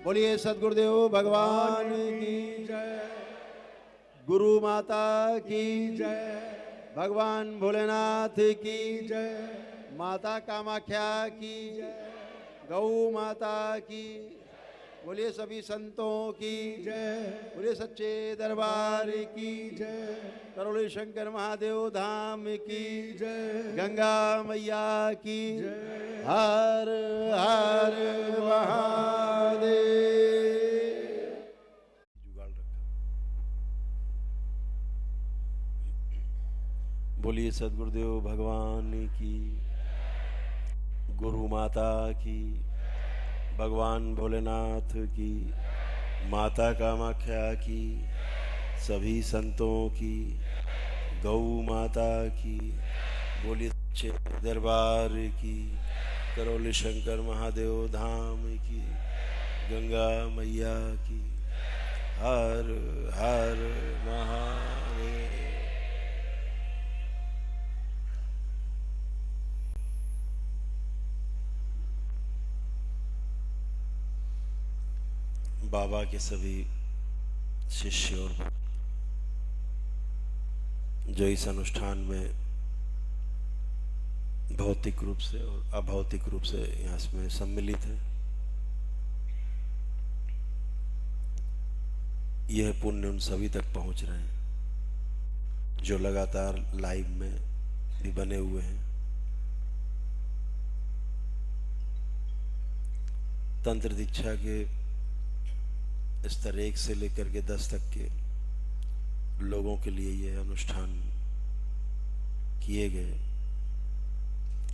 बोलिए सद्गुरुदेव भगवान की जय, गुरु माता की जय, भगवान भोलेनाथ की जय, माता कामाख्या की जय, गौ माता की, बोलिए सभी संतों की जय, बोलिए सच्चे दरबार की जय, करोली शंकर महादेव धाम की जय, गंगा मैया की जय, हर हर महादेव। बोलिए सद्गुरुदेव भगवान की, गुरु माता की, भगवान भोलेनाथ की, माता कामाख्या की, सभी संतों की, गौ माता की, बोलिए सच्चे दरबार की, करोली शंकर महादेव धाम की, गंगा मैया की, हर हर महादेव। बाबा के सभी शिष्य और जो इस अनुष्ठान में भौतिक रूप से और अभौतिक रूप से यहाँ इसमें सम्मिलित है, यह पुण्य उन सभी तक पहुँच रहे हैं जो लगातार लाइव में भी बने हुए हैं। तंत्र दीक्षा के स्तर 1 से लेकर के 10 तक के लोगों के लिए यह अनुष्ठान किए गए,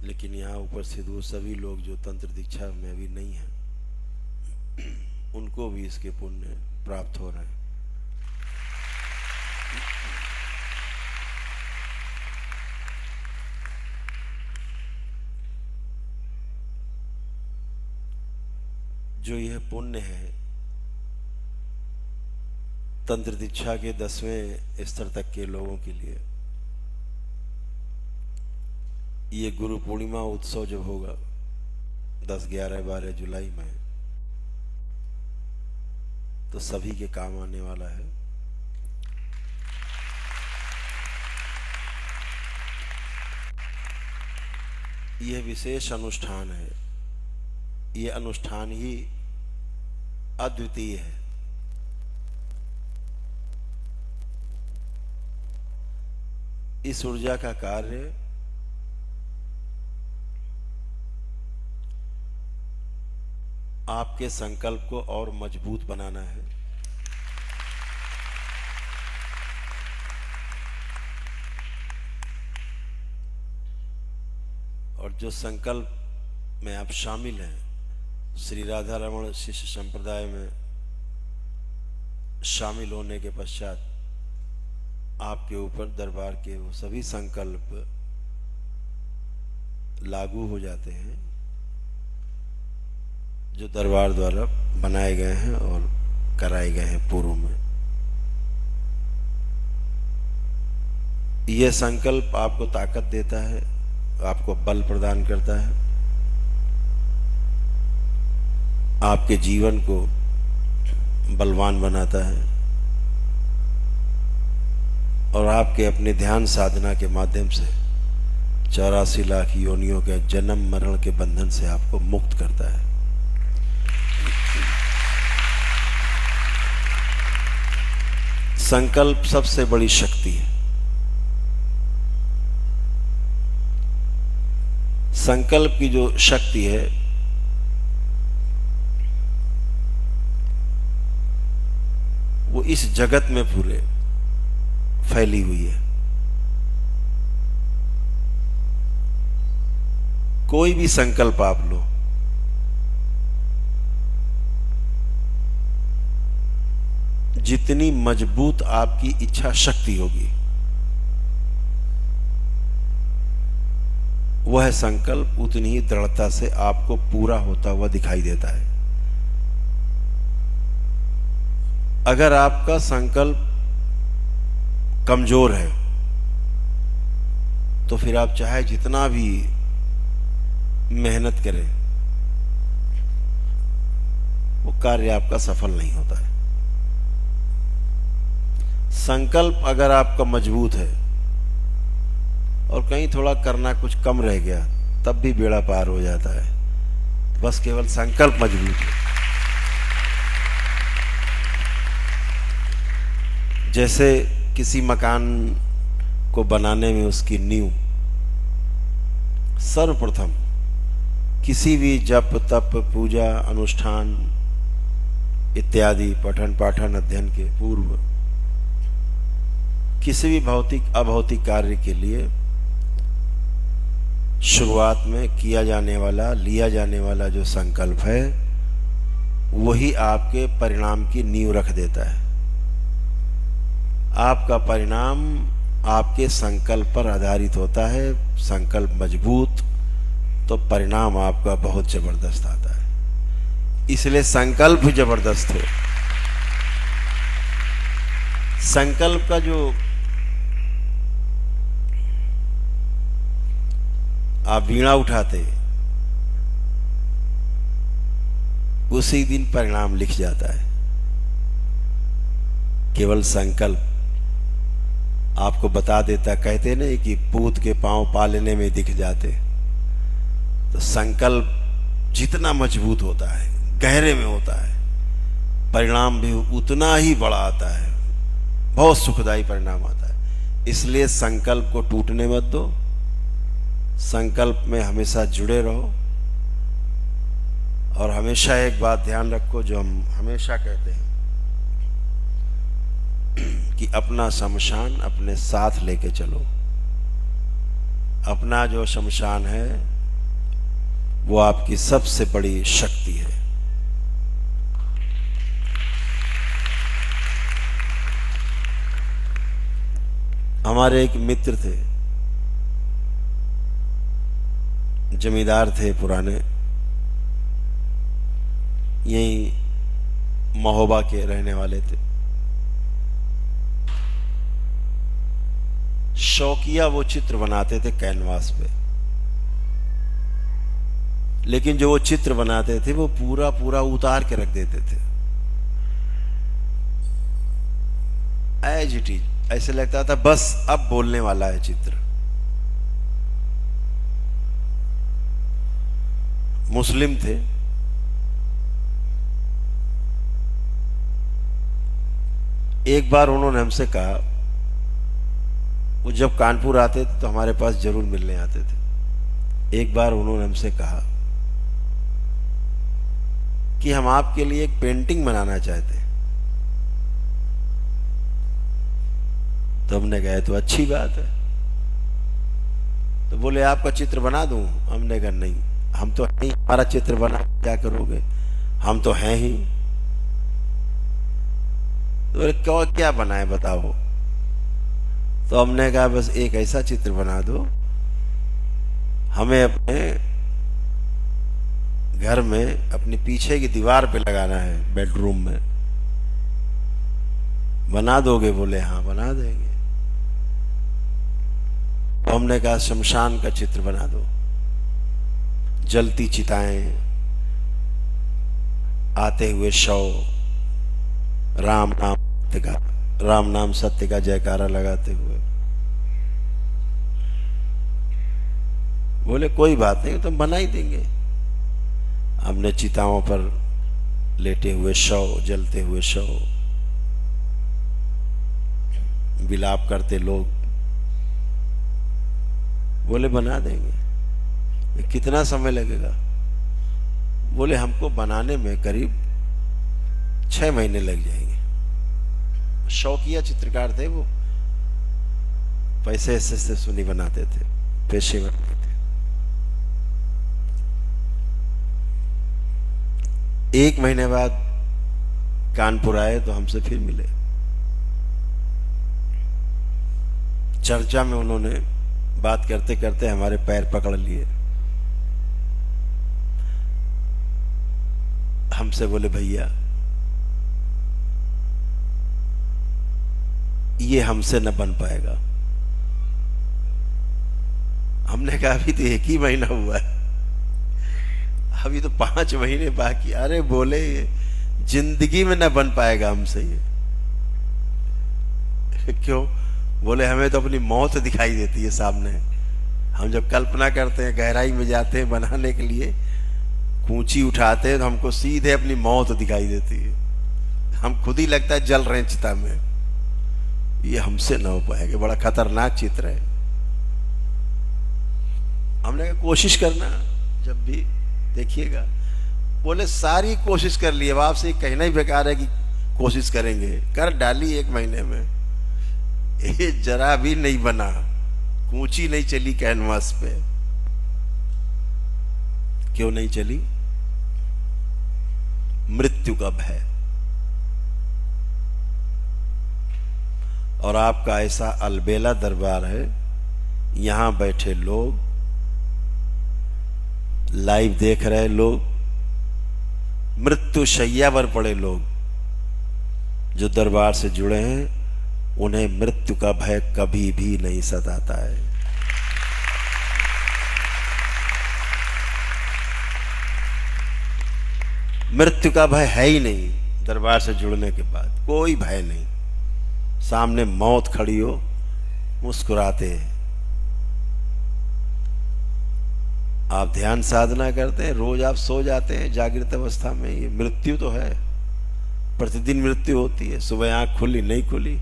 लेकिन यहाँ उपस्थित वो सभी लोग जो तंत्र दीक्षा में अभी नहीं हैं, उनको भी इसके पुण्य प्राप्त हो रहे हैं। जो यह पुण्य है तंत्र दीक्षा के 10वें स्तर तक के लोगों के लिए, ये गुरु पूर्णिमा उत्सव जब होगा 10, 11, 12 जुलाई में, तो सभी के काम आने वाला है। यह विशेष अनुष्ठान है, यह अनुष्ठान ही अद्वितीय है। इस ऊर्जा का कार्य आपके संकल्प को और मजबूत बनाना है, और जो संकल्प में आप शामिल हैं, श्री राधा रमण शिष्य संप्रदाय में शामिल होने के पश्चात आपके ऊपर दरबार के वो सभी संकल्प लागू हो जाते हैं जो दरबार द्वारा बनाए गए हैं और कराए गए हैं पूर्व में। यह संकल्प आपको ताकत देता है, आपको बल प्रदान करता है, आपके जीवन को बलवान बनाता है, और आपके अपने ध्यान साधना के माध्यम से 84 लाख योनियों के जन्म मरण के बंधन से आपको मुक्त करता है। संकल्प सबसे बड़ी शक्ति है। संकल्प की जो शक्ति है वो इस जगत में पूरे फैली हुई है। कोई भी संकल्प आप लो, जितनी मजबूत आपकी इच्छा शक्ति होगी, वह संकल्प उतनी ही दृढ़ता से आपको पूरा होता हुआ दिखाई देता है। अगर आपका संकल्प कमजोर है तो फिर आप चाहे जितना भी मेहनत करें वो कार्य आपका सफल नहीं होता है। संकल्प अगर आपका मजबूत है और कहीं थोड़ा करना कुछ कम रह गया तब भी बेड़ा पार हो जाता है। बस केवल संकल्प मजबूत है। जैसे किसी मकान को बनाने में उसकी नींव सर्वप्रथम किसी भी जप तप पूजा अनुष्ठान इत्यादि पठन पाठन अध्ययन के पूर्व किसी भी भौतिक अभौतिक कार्य के लिए शुरुआत में किया जाने वाला लिया जाने वाला जो संकल्प है वही आपके परिणाम की नींव रख देता है। आपका परिणाम आपके संकल्प पर आधारित होता है। संकल्प मजबूत तो परिणाम आपका बहुत जबरदस्त आता है। इसलिए संकल्प भी जबरदस्त हो। संकल्प का जो आप वीणा उठाते उसी दिन परिणाम लिख जाता है। केवल संकल्प आपको बता देता। कहते नहीं कि पूत के पांव पालने में दिख जाते। तो संकल्प जितना मजबूत होता है गहरे में होता है परिणाम भी उतना ही बड़ा आता है। बहुत सुखदायी परिणाम आता है। इसलिए संकल्प को टूटने मत दो। संकल्प में हमेशा जुड़े रहो और हमेशा एक बात ध्यान रखो जो हम हमेशा कहते हैं कि अपना शमशान अपने साथ लेके चलो। अपना जो शमशान है वो आपकी सबसे बड़ी शक्ति है। हमारे एक मित्र थे, जमींदार थे पुराने, यही महोबा के रहने वाले थे। शौकिया वो चित्र बनाते थे कैनवास पे, लेकिन जो वो चित्र बनाते थे वो पूरा पूरा उतार के रख देते थे। एज इट इज, ऐसे लगता था बस अब बोलने वाला है चित्र। मुस्लिम थे। एक बार उन्होंने हमसे कहा, वो जब कानपुर आते थे तो हमारे पास जरूर मिलने आते थे। एक बार उन्होंने हमसे कहा कि हम आपके लिए एक पेंटिंग बनाना चाहते हैं। तो हमने कहा तो अच्छी बात है। तो बोले आपका चित्र बना दूं? हमने कहा नहीं, हम तो हैं ही, हमारा चित्र बना क्या करोगे, हम तो हैं ही। तो बोले क्या बनाए बताओ। तो हमने कहा बस एक ऐसा चित्र बना दो, हमें अपने घर में अपनी पीछे की दीवार पे लगाना है, बेडरूम में। बना दोगे? बोले हाँ बना देंगे। तो हमने कहा शमशान का चित्र बना दो, जलती चिताएं, आते हुए शव, राम नाम सत्य का जयकारा लगाते हुए। बोले कोई बात नहीं, तुम बना ही देंगे। हमने चिताओं पर लेटे हुए शव, जलते हुए शव, विलाप करते लोग। बोले बना देंगे। कितना समय लगेगा? बोले हमको बनाने में करीब 6 महीने लग जाएंगे। शौकिया चित्रकार थे वो, पैसे ऐसे सुनी बनाते थे, पेशेवर थे। एक महीने बाद कानपुर आए तो हमसे फिर मिले। चर्चा में उन्होंने बात करते करते हमारे पैर पकड़ लिए। हमसे बोले भैया ये हमसे न बन पाएगा। हमने कहा अभी तो 1 ही महीना हुआ है, अभी तो 5 महीने बाकी। अरे बोले जिंदगी में न बन पाएगा हमसे ये। क्यों? बोले हमें तो अपनी मौत दिखाई देती है सामने। हम जब कल्पना करते हैं, गहराई में जाते हैं बनाने के लिए, कूंची उठाते हैं, तो हमको सीधे अपनी मौत दिखाई देती है। हम खुद ही लगता है जल रहे हैं चिता में। ये हमसे ना हो पाएगा, बड़ा खतरनाक चित्र है। हमने कहा कोशिश करना, जब भी देखिएगा। बोले सारी कोशिश कर ली, अब आपसे कहना ही बेकार है कि कोशिश करेंगे। कर डाली 1 महीने में, ये जरा भी नहीं बना, कूंची नहीं चली कैनवास पे। क्यों नहीं चली? मृत्यु का भय। और आपका ऐसा अलबेला दरबार है, यहां बैठे लोग, लाइव देख रहे लोग, मृत्यु शैया पर पड़े लोग जो दरबार से जुड़े हैं, उन्हें मृत्यु का भय कभी भी नहीं सताता है। मृत्यु का भय है ही नहीं। दरबार से जुड़ने के बाद कोई भय नहीं। सामने मौत खड़ी हो, मुस्कुराते हैं। आप ध्यान साधना करते हैं, रोज आप सो जाते हैं जागृत अवस्था में, ये मृत्यु तो है, प्रतिदिन मृत्यु होती है। सुबह आंख खुली नहीं खुली,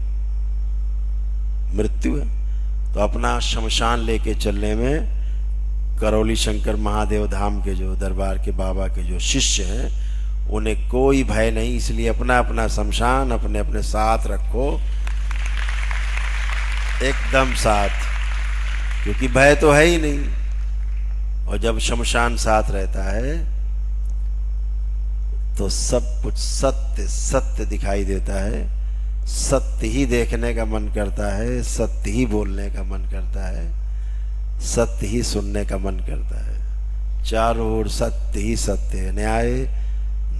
मृत्यु है। तो अपना शमशान लेके चलने में करौली शंकर महादेव धाम के जो दरबार के बाबा के जो शिष्य हैं, उन्हें कोई भय नहीं। इसलिए अपना अपना शमशान अपने अपने साथ रखो, एकदम साथ, क्योंकि भय तो है ही नहीं। और जब शमशान साथ रहता है तो सब कुछ सत्य सत्य दिखाई देता है। सत्य ही देखने का मन करता है, सत्य ही बोलने का मन करता है, सत्य ही सुनने का मन करता है। चारों ओर सत्य ही सत्य है, न्याय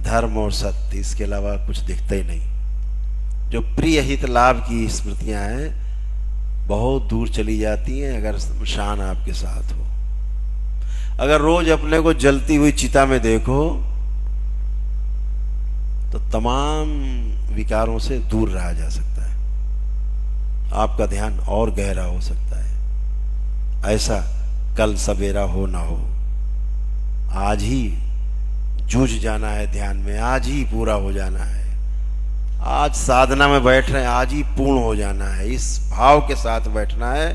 धर्म और सत्य, इसके अलावा कुछ दिखता ही नहीं। जो प्रिय हित लाभ की स्मृतियां हैं बहुत दूर चली जाती हैं अगर शमशान आपके साथ हो। अगर रोज अपने को जलती हुई चिता में देखो तो तमाम विकारों से दूर रहा जा सकता है, आपका ध्यान और गहरा हो सकता है। ऐसा कल सवेरा हो ना हो, आज ही जूझ जाना है ध्यान में, आज ही पूरा हो जाना है। आज साधना में बैठ रहे हैं, आज ही पूर्ण हो जाना है, इस भाव के साथ बैठना है।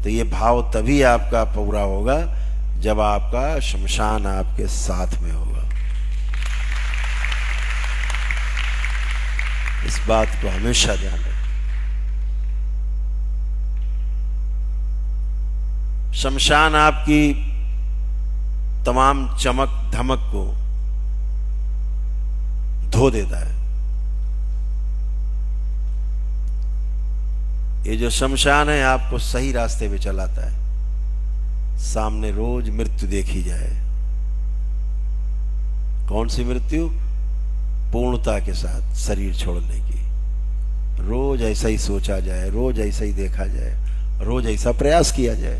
तो ये भाव तभी आपका पूरा होगा जब आपका शमशान आपके साथ में होगा। इस बात को हमेशा ध्यान रखें। शमशान आपकी तमाम चमक धमक को धो देता है। ये जो शमशान है आपको सही रास्ते पे चलाता है। सामने रोज मृत्यु देखी जाए। कौन सी मृत्यु? पूर्णता के साथ शरीर छोड़ने की। रोज ऐसा ही सोचा जाए, रोज ऐसा ही देखा जाए, रोज ऐसा प्रयास किया जाए।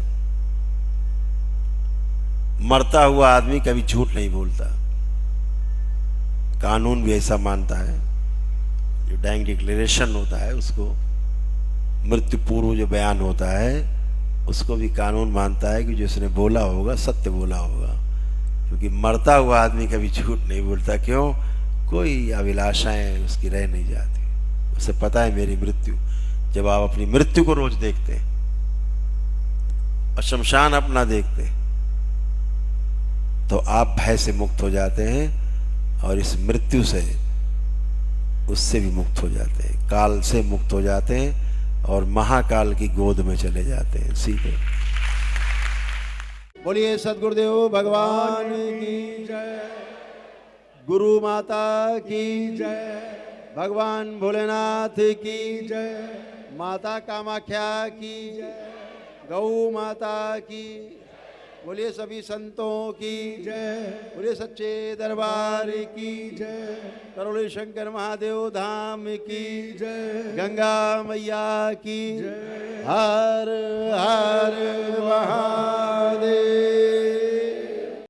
मरता हुआ आदमी कभी झूठ नहीं बोलता, कानून भी ऐसा मानता है। जो डाइंग डिक्लेरेशन होता है, उसको मृत्यु पूर्व जो बयान होता है, उसको भी कानून मानता है कि जो उसने बोला होगा सत्य बोला होगा। क्योंकि मरता हुआ आदमी कभी झूठ नहीं बोलता। क्यों? कोई अभिलाषाएं उसकी रह नहीं जाती, उसे पता है मेरी मृत्यु। जब आप अपनी मृत्यु को रोज देखते और शमशान अपना देखते तो आप भय से मुक्त हो जाते हैं और इस मृत्यु से, उससे भी मुक्त हो जाते हैं, काल से मुक्त हो जाते हैं और महाकाल की गोद में चले जाते हैं सीधे। बोलिए सद्गुरुदेव भगवान की जय, गुरु माता की जय, भगवान भोलेनाथ की जय, माता कामाख्या की जय, गौ माता की। बोलिए सभी संतों की जय, बोलिए सच्चे दरबार की जय, करौली शंकर महादेव धाम की जय, गंगा मैया की जय। हर हर महादेव।